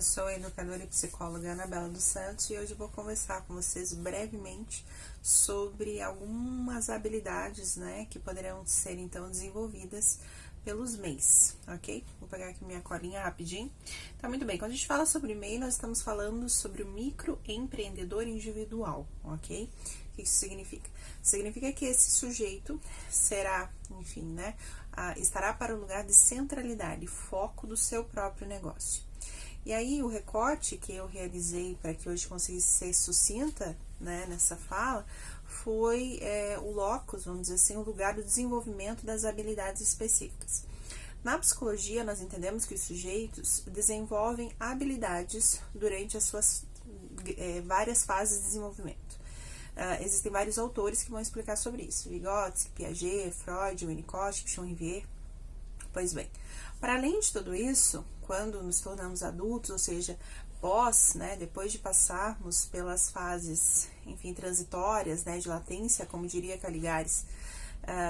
Eu sou a educadora e psicóloga Anabela dos Santos e hoje vou conversar com vocês brevemente sobre algumas habilidades, né, que poderão ser então desenvolvidas pelos MEIs, ok? Vou pegar aqui minha colinha rapidinho. Tá, muito bem, quando a gente fala sobre MEI, nós estamos falando sobre o microempreendedor individual, ok? O que isso significa? Significa que esse sujeito será, enfim, né, estará para o lugar de centralidade, foco do seu próprio negócio. E aí, o recorte que eu realizei para que hoje conseguisse ser sucinta, né, nessa fala, foi o locus, vamos dizer assim, o lugar do desenvolvimento das habilidades específicas. Na psicologia, nós entendemos que os sujeitos desenvolvem habilidades durante as suas várias fases de desenvolvimento. Existem vários autores que vão explicar sobre isso: Vygotsky, Piaget, Freud, Winnicott, Pichon-Rivière. Pois bem, para além de tudo isso, quando nos tornamos adultos, ou seja, depois de passarmos pelas fases, enfim, transitórias, né, de latência, como diria Caligares,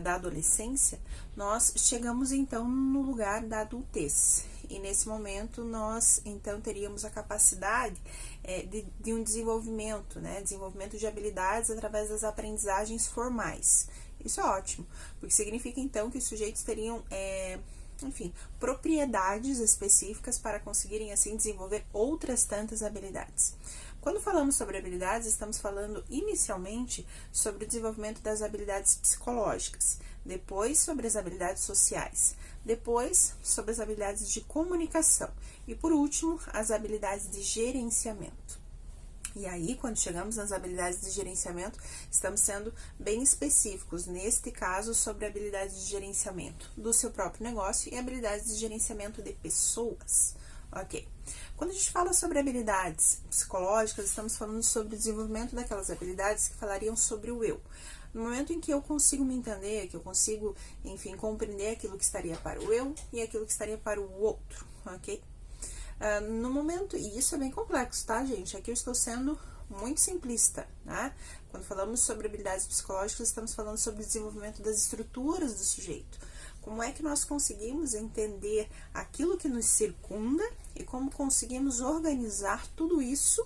da adolescência, nós chegamos então no lugar da adultez. E nesse momento nós então teríamos a capacidade de um desenvolvimento, né, desenvolvimento de habilidades através das aprendizagens formais. Isso é ótimo, porque significa então que os sujeitos teriam enfim, propriedades específicas para conseguirem assim desenvolver outras tantas habilidades. Quando falamos sobre habilidades, estamos falando inicialmente sobre o desenvolvimento das habilidades psicológicas, depois sobre as habilidades sociais, depois sobre as habilidades de comunicação e, por último, as habilidades de gerenciamento. E aí, quando chegamos nas habilidades de gerenciamento, estamos sendo bem específicos, neste caso, sobre habilidades de gerenciamento do seu próprio negócio e habilidades de gerenciamento de pessoas. Ok. Quando a gente fala sobre habilidades psicológicas, estamos falando sobre o desenvolvimento daquelas habilidades que falariam sobre o eu. No momento em que eu consigo me entender, que eu consigo, enfim, compreender aquilo que estaria para o eu e aquilo que estaria para o outro, ok? No momento, e isso é bem complexo, tá, gente? Aqui eu estou sendo muito simplista, né? Quando falamos sobre habilidades psicológicas, estamos falando sobre o desenvolvimento das estruturas do sujeito. Como é que nós conseguimos entender aquilo que nos circunda e como conseguimos organizar tudo isso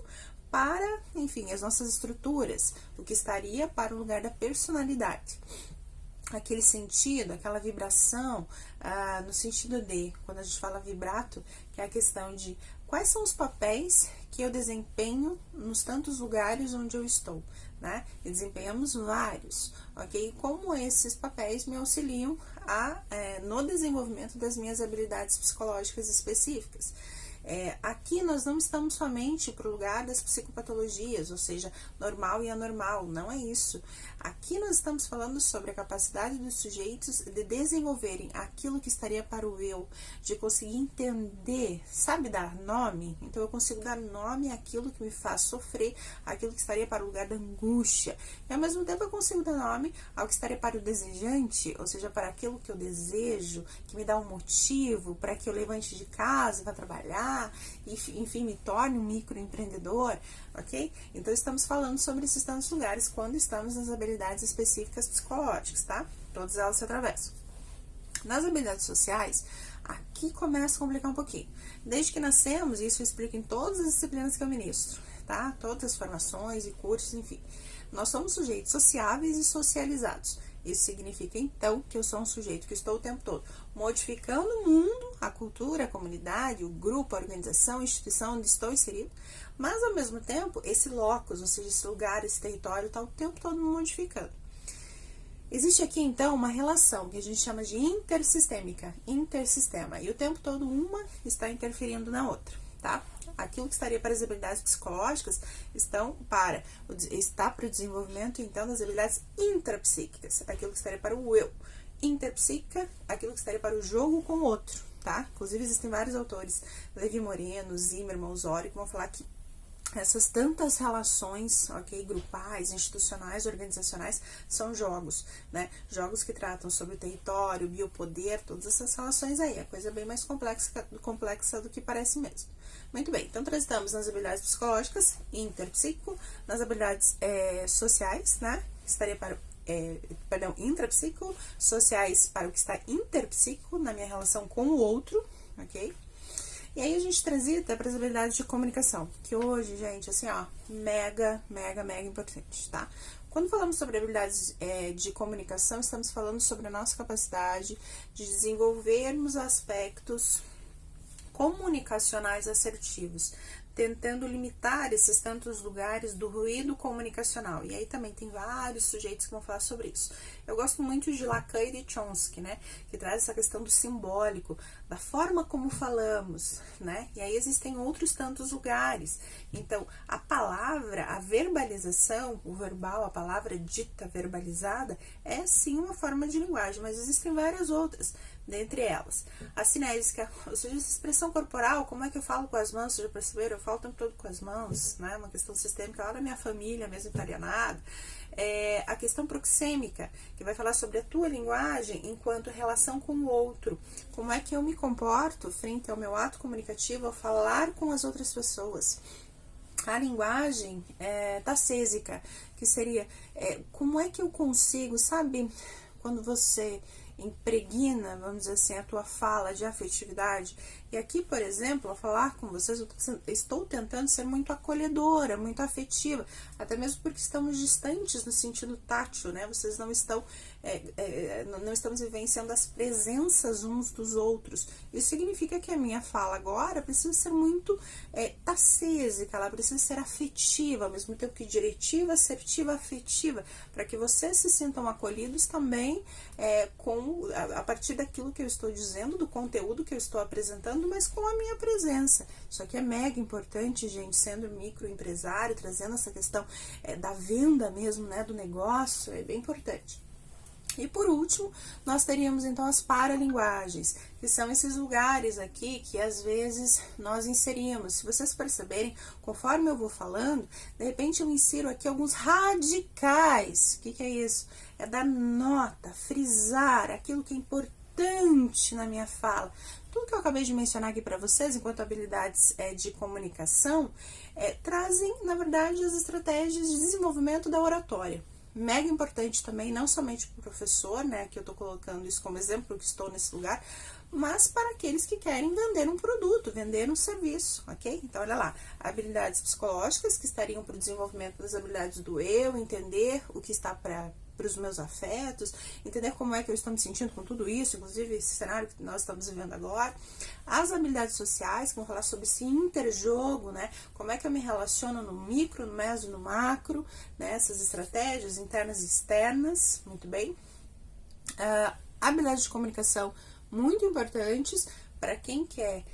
para, enfim, as nossas estruturas, o que estaria para o lugar da personalidade. Aquele sentido, aquela vibração, no sentido de, quando a gente fala vibrato, que é a questão de quais são os papéis que eu desempenho nos tantos lugares onde eu estou, né? E desempenhamos vários, ok? Como esses papéis me auxiliam no desenvolvimento das minhas habilidades psicológicas específicas. Aqui nós não estamos somente para o lugar das psicopatologias, ou seja, normal e anormal, não é isso. Aqui nós estamos falando sobre a capacidade dos sujeitos de desenvolverem aquilo que estaria para o eu, de conseguir entender, sabe, dar nome? Então eu consigo dar nome àquilo que me faz sofrer, aquilo que estaria para o lugar da angústia. E ao mesmo tempo eu consigo dar nome ao que estaria para o desejante, ou seja, para aquilo que eu desejo, que me dá um motivo para que eu levante de casa, vá trabalhar, e, enfim, me torne um microempreendedor, ok? Então, estamos falando sobre esses tantos lugares quando estamos nas habilidades específicas psicológicas, tá? Todas elas se atravessam. Nas habilidades sociais, aqui começa a complicar um pouquinho. Desde que nascemos, isso eu explico em todas as disciplinas que eu ministro, tá? Todas as formações e cursos, enfim. Nós somos sujeitos sociáveis e socializados. Isso significa, então, que eu sou um sujeito que estou o tempo todo modificando o mundo, a cultura, a comunidade, o grupo, a organização, a instituição onde estou inserido, mas, ao mesmo tempo, esse locus, ou seja, esse lugar, esse território, está o tempo todo modificando. Existe aqui, então, uma relação que a gente chama de intersistêmica, intersistema, e o tempo todo uma está interferindo na outra, tá? Aquilo que estaria para as habilidades psicológicas está para o desenvolvimento, então, das habilidades intrapsíquicas, aquilo que estaria para o eu. Interpsíquica, aquilo que estaria para o jogo com o outro, tá? Inclusive, existem vários autores, Levi Moreno, Zimmermann, Osório, que vão falar que essas tantas relações, ok, grupais, institucionais, organizacionais, são jogos, né? Jogos que tratam sobre o território, o biopoder, todas essas relações aí. A coisa é bem mais complexa do que parece mesmo. Muito bem, então transitamos nas habilidades psicológicas, interpsíquico, nas habilidades sociais, né? Estaria para intrapsíquico, sociais para o que está interpsíquico, na minha relação com o outro, ok? E aí a gente transita para as habilidades de comunicação, que hoje, gente, assim, ó, mega importante, tá? Quando falamos sobre habilidades de comunicação, estamos falando sobre a nossa capacidade de desenvolvermos aspectos comunicacionais assertivos, tentando limitar esses tantos lugares do ruído comunicacional. E aí também tem vários sujeitos que vão falar sobre isso. Eu gosto muito de Lacan e de Chomsky, né, que traz essa questão do simbólico, da forma como falamos, né, e aí existem outros tantos lugares. Então, a palavra, a verbalização, o verbal, a palavra dita, verbalizada, é sim uma forma de linguagem, mas existem várias outras. Dentre elas, a cinésica, ou seja, essa expressão corporal, como é que eu falo com as mãos, vocês já perceberam? Eu falo o tempo todo com as mãos, né? Uma questão sistêmica lá da minha família, mesmo italianado. A questão proxêmica, que vai falar sobre a tua linguagem enquanto relação com o outro. Como é que eu me comporto frente ao meu ato comunicativo ao falar com as outras pessoas. A linguagem tacésica, que seria como é que eu consigo, sabe, quando você impregna, vamos dizer assim, a tua fala de afetividade. E aqui, por exemplo, ao falar com vocês, eu estou tentando ser muito acolhedora, muito afetiva, até mesmo porque estamos distantes no sentido tátil, né? Vocês não estão, não estamos vivenciando as presenças uns dos outros. Isso significa que a minha fala agora precisa ser muito tacésica, ela precisa ser afetiva, ao mesmo tempo que diretiva, assertiva, afetiva, para que vocês se sintam acolhidos também a partir daquilo que eu estou dizendo, do conteúdo que eu estou apresentando, mas com a minha presença. Isso aqui é mega importante, gente, sendo microempresário, trazendo essa questão da venda mesmo, né, do negócio, é bem importante. E por último, nós teríamos então as paralinguagens, que são esses lugares aqui que às vezes nós inserimos. Se vocês perceberem, conforme eu vou falando, de repente eu insiro aqui alguns radicais. O que é isso? É dar nota, frisar aquilo que é importante na minha fala. Tudo que eu acabei de mencionar aqui para vocês, enquanto habilidades de comunicação, trazem, na verdade, as estratégias de desenvolvimento da oratória. Mega importante também, não somente para o professor, né, que eu estou colocando isso como exemplo, que estou nesse lugar, mas para aqueles que querem vender um produto, vender um serviço, ok? Então, olha lá, habilidades psicológicas que estariam para o desenvolvimento das habilidades do eu, entender o que está para os meus afetos, entender como é que eu estou me sentindo com tudo isso, inclusive esse cenário que nós estamos vivendo agora. As habilidades sociais, que vão falar sobre esse interjogo, né? Como é que eu me relaciono no micro, no meso, no macro, né? Essas estratégias internas e externas, muito bem. Habilidades de comunicação muito importantes para quem quer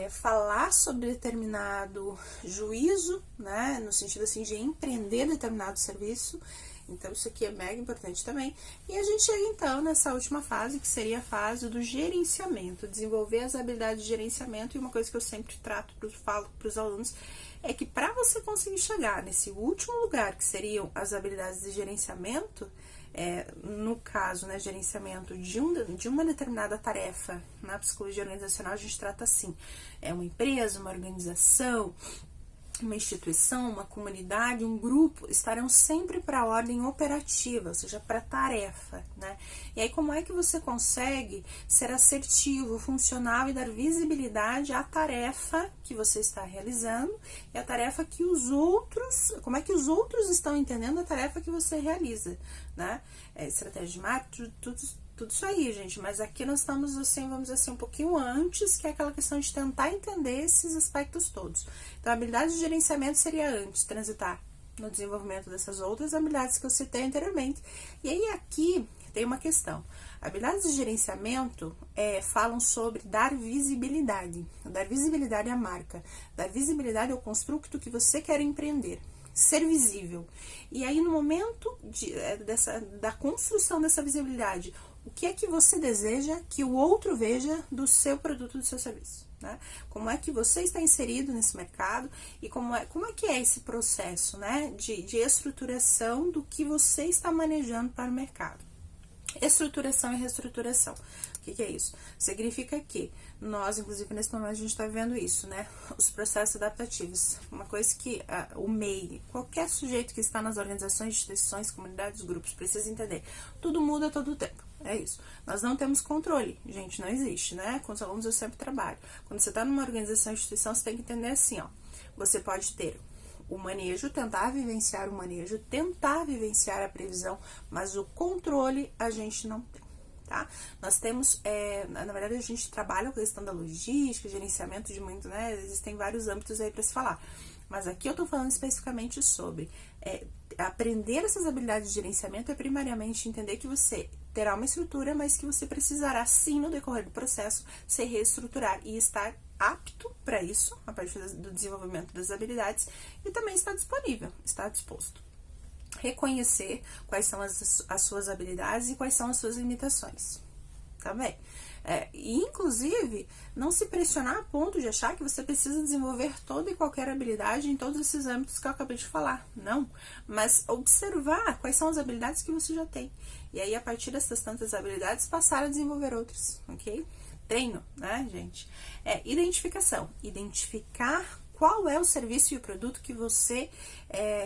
falar sobre determinado juízo, né? No sentido assim de empreender determinado serviço. Então, isso aqui é mega importante também. E a gente chega, então, nessa última fase, que seria a fase do gerenciamento. Desenvolver as habilidades de gerenciamento. E uma coisa que eu sempre falo para os alunos, é que para você conseguir chegar nesse último lugar, que seriam as habilidades de gerenciamento, no caso, né, gerenciamento de uma determinada tarefa, na psicologia organizacional, a gente trata assim. É uma empresa, uma organização, uma instituição, uma comunidade, um grupo, estarão sempre para a ordem operativa, ou seja, para a tarefa, né? E aí, como é que você consegue ser assertivo, funcional e dar visibilidade à tarefa que você está realizando e a tarefa que os outros, como é que os outros estão entendendo a tarefa que você realiza, né? Estratégia de marketing, tudo isso aí, gente, mas aqui nós estamos, assim, vamos dizer assim, um pouquinho antes, que é aquela questão de tentar entender esses aspectos todos. Então, a habilidade de gerenciamento seria antes, transitar no desenvolvimento dessas outras habilidades que eu citei anteriormente. E aí, aqui, tem uma questão. Habilidades de gerenciamento falam sobre dar visibilidade à marca, dar visibilidade ao construto que você quer empreender. Ser visível. E aí, no momento da construção dessa visibilidade, o que é que você deseja que o outro veja do seu produto, do seu serviço, né? Como é que você está inserido nesse mercado e como é que é esse processo, né, de estruturação do que você está manejando para o mercado. Estruturação e reestruturação. O que é isso? Significa que nós, inclusive nesse momento, a gente está vendo isso, né? Os processos adaptativos. Uma coisa que o MEI, qualquer sujeito que está nas organizações, instituições, comunidades, grupos, precisa entender. Tudo muda todo o tempo. É isso. Nós não temos controle, gente, não existe, né? Com os alunos eu sempre trabalho. Quando você tá numa organização, instituição, você tem que entender assim, ó. Você pode ter o manejo, tentar vivenciar o manejo, tentar vivenciar a previsão, mas o controle a gente não tem, tá? Nós temos, na verdade, a gente trabalha com a questão da logística, gerenciamento de muito, né? Existem vários âmbitos aí para se falar. Mas aqui eu tô falando especificamente sobre aprender essas habilidades de gerenciamento é primariamente entender que você terá uma estrutura, mas que você precisará sim no decorrer do processo se reestruturar e estar apto para isso, a partir do desenvolvimento das habilidades, e também está disponível, está disposto. Reconhecer quais são as suas habilidades e quais são as suas limitações, tá bem? E inclusive, não se pressionar a ponto de achar que você precisa desenvolver toda e qualquer habilidade em todos esses âmbitos que eu acabei de falar, não. Mas observar quais são as habilidades que você já tem. E aí, a partir dessas tantas habilidades, passar a desenvolver outras, ok? Treino, né, gente? Identificação. Identificar qual é o serviço e o produto que você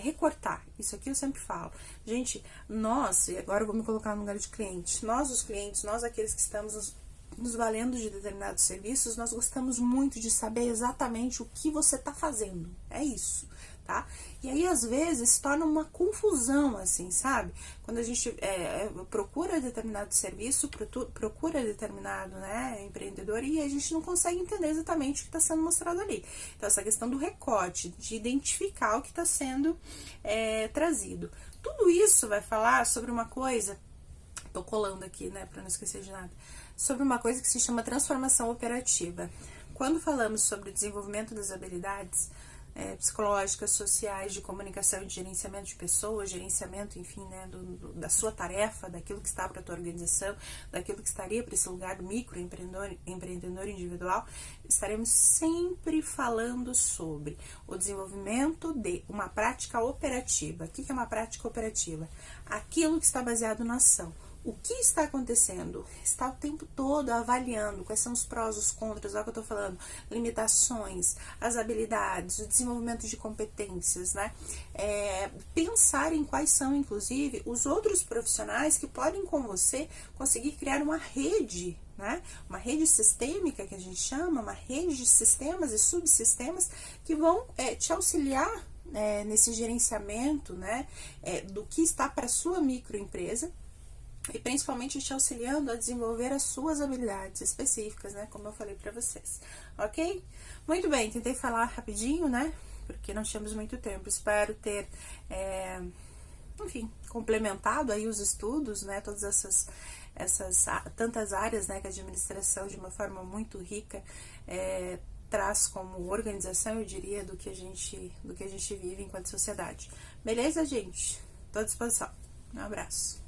recortar. Isso aqui eu sempre falo. Gente, nós, e agora eu vou me colocar no lugar de cliente, nós os clientes, nós aqueles que estamos nos valendo de determinados serviços, nós gostamos muito de saber exatamente o que você está fazendo. É isso, tá? E aí, às vezes, se torna uma confusão, assim, sabe? Quando a gente procura determinado serviço, procura determinado, né, empreendedor, e a gente não consegue entender exatamente o que está sendo mostrado ali. Então, essa questão do recorte, de identificar o que está sendo trazido. Tudo isso vai falar sobre uma coisa, tô colando aqui, né, para não esquecer de nada, sobre uma coisa que se chama transformação operativa. Quando falamos sobre o desenvolvimento das habilidades psicológicas, sociais, de comunicação e de gerenciamento de pessoas, gerenciamento, enfim, né, da sua tarefa, daquilo que está para a tua organização, daquilo que estaria para esse lugar do microempreendedor individual, estaremos sempre falando sobre o desenvolvimento de uma prática operativa. O que é uma prática operativa? Aquilo que está baseado na ação. O que está acontecendo? Está o tempo todo avaliando quais são os prós, os contras, olha o que eu estou falando, limitações, as habilidades, o desenvolvimento de competências, né? Pensar em quais são, inclusive, os outros profissionais que podem com você conseguir criar uma rede, né? Uma rede sistêmica que a gente chama, uma rede de sistemas e subsistemas que vão te auxiliar nesse gerenciamento, né? Do que está para a sua microempresa, e principalmente te auxiliando a desenvolver as suas habilidades específicas, né, como eu falei para vocês, ok? Muito bem, tentei falar rapidinho, né, porque nós tínhamos muito tempo. Espero ter, enfim, complementado aí os estudos, né, todas essas tantas áreas, né, que a administração de uma forma muito rica traz como organização, eu diria, do que a gente vive enquanto sociedade. Beleza, gente? Tô à disposição. Um abraço.